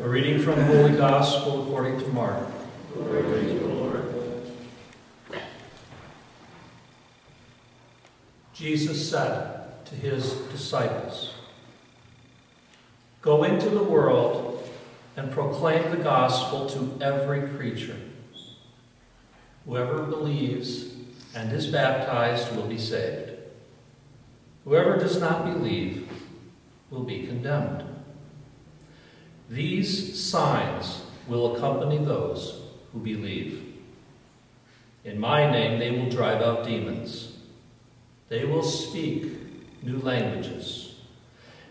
A reading from the Holy Gospel according to Mark. Glory to you, Lord. Jesus said to his disciples, "Go into the world and proclaim the gospel to every creature. Whoever believes and is baptized will be saved. Whoever does not believe will be condemned. These signs will accompany those who believe. In my name they will drive out demons. They will speak new languages.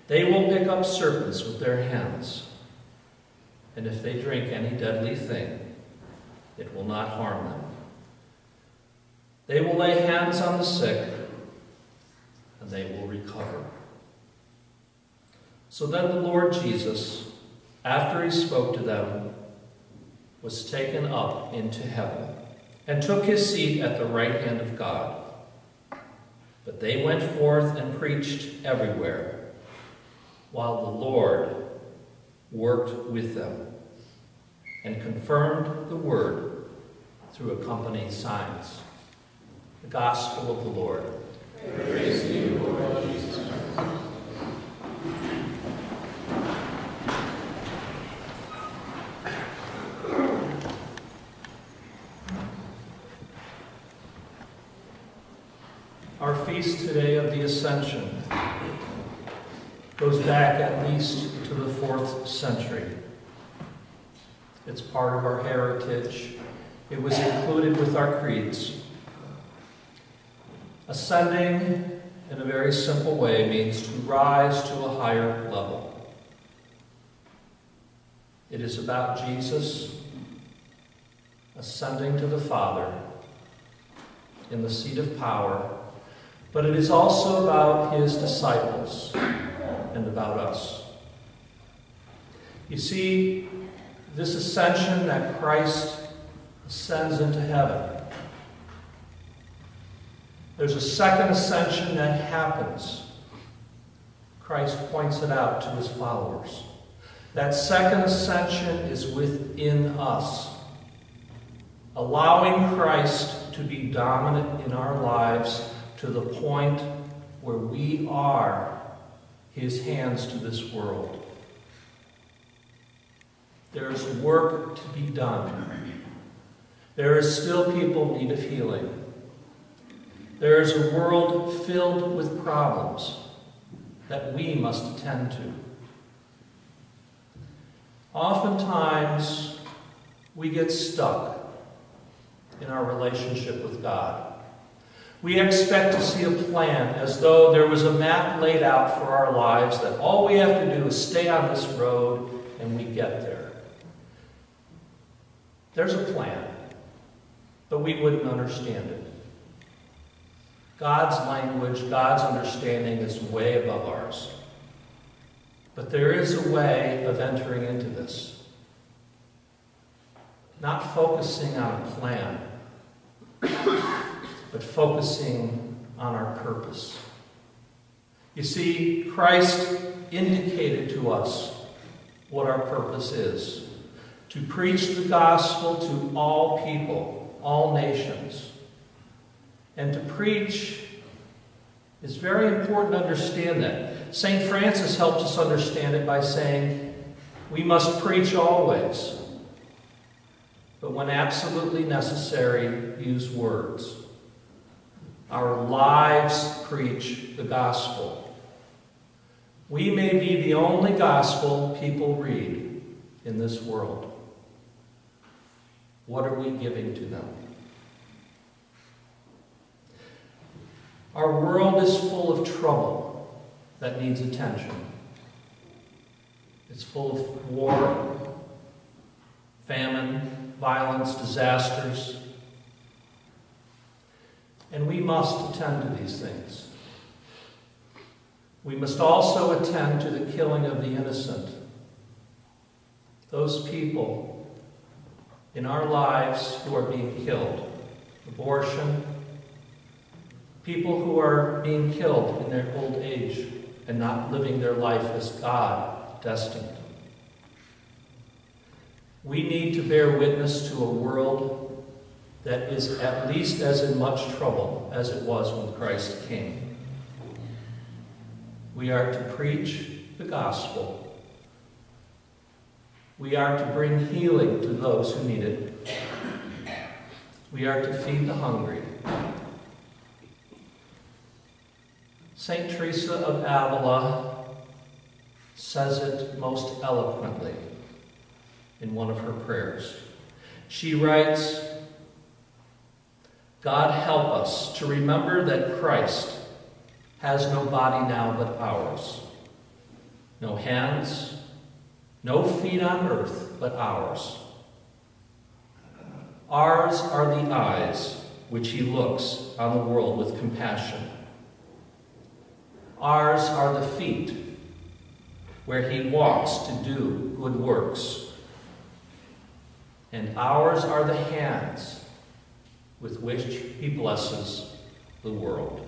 They will pick up serpents with their hands. And if they drink any deadly thing, it will not harm them. They will lay hands on the sick, and they will recover." So then the Lord Jesus, after he spoke to them, was taken up into heaven and took his seat at the right hand of God. But they went forth and preached everywhere, while the Lord worked with them and confirmed the word through accompanying signs. The Gospel of the Lord. Praise to you, Lord Jesus Christ. Our feast today of the Ascension goes back at least to the 4th century. It's part of our heritage. It was included with our creeds. Ascending, in a very simple way, means to rise to a higher level. It is about Jesus ascending to the Father in the seat of power, but it is also about his disciples and about us. You see, this ascension that Christ ascends into heaven, there's a second ascension that happens. Christ points it out to his followers. That second ascension is within us, allowing Christ to be dominant in our lives to the point where we are his hands to this world. There is work to be done. There are still people in need of healing. There is a world filled with problems that we must attend to. Oftentimes, we get stuck in our relationship with God. We expect to see a plan as though there was a map laid out for our lives that all we have to do is stay on this road and we get there. There's a plan, but we wouldn't understand it. God's language, God's understanding is way above ours. But there is a way of entering into this. Not focusing on a plan, but focusing on our purpose. You see, Christ indicated to us what our purpose is: to preach the gospel to all people, all nations. And to preach is very important to understand that. St. Francis helps us understand it by saying, we must preach always, but when absolutely necessary, use words. Our lives preach the gospel. We may be the only gospel people read in this world. What are we giving to them? Our world is full of trouble that needs attention. It's full of war, famine, violence, disasters. And we must attend to these things. We must also attend to the killing of the innocent. Those people in our lives who are being killed. Abortion, people who are being killed in their old age and not living their life as God destined. We need to bear witness to a world that is at least as in much trouble as it was when Christ came. We are to preach the gospel. We are to bring healing to those who need it. We are to feed the hungry. Saint Teresa of Avila says it most eloquently in one of her prayers. She writes, God help us to remember that Christ has no body now but ours, no hands, no feet on earth but ours. Ours are the eyes which he looks on the world with compassion. Ours are the feet where he walks to do good works. And ours are the hands with which he blesses the world.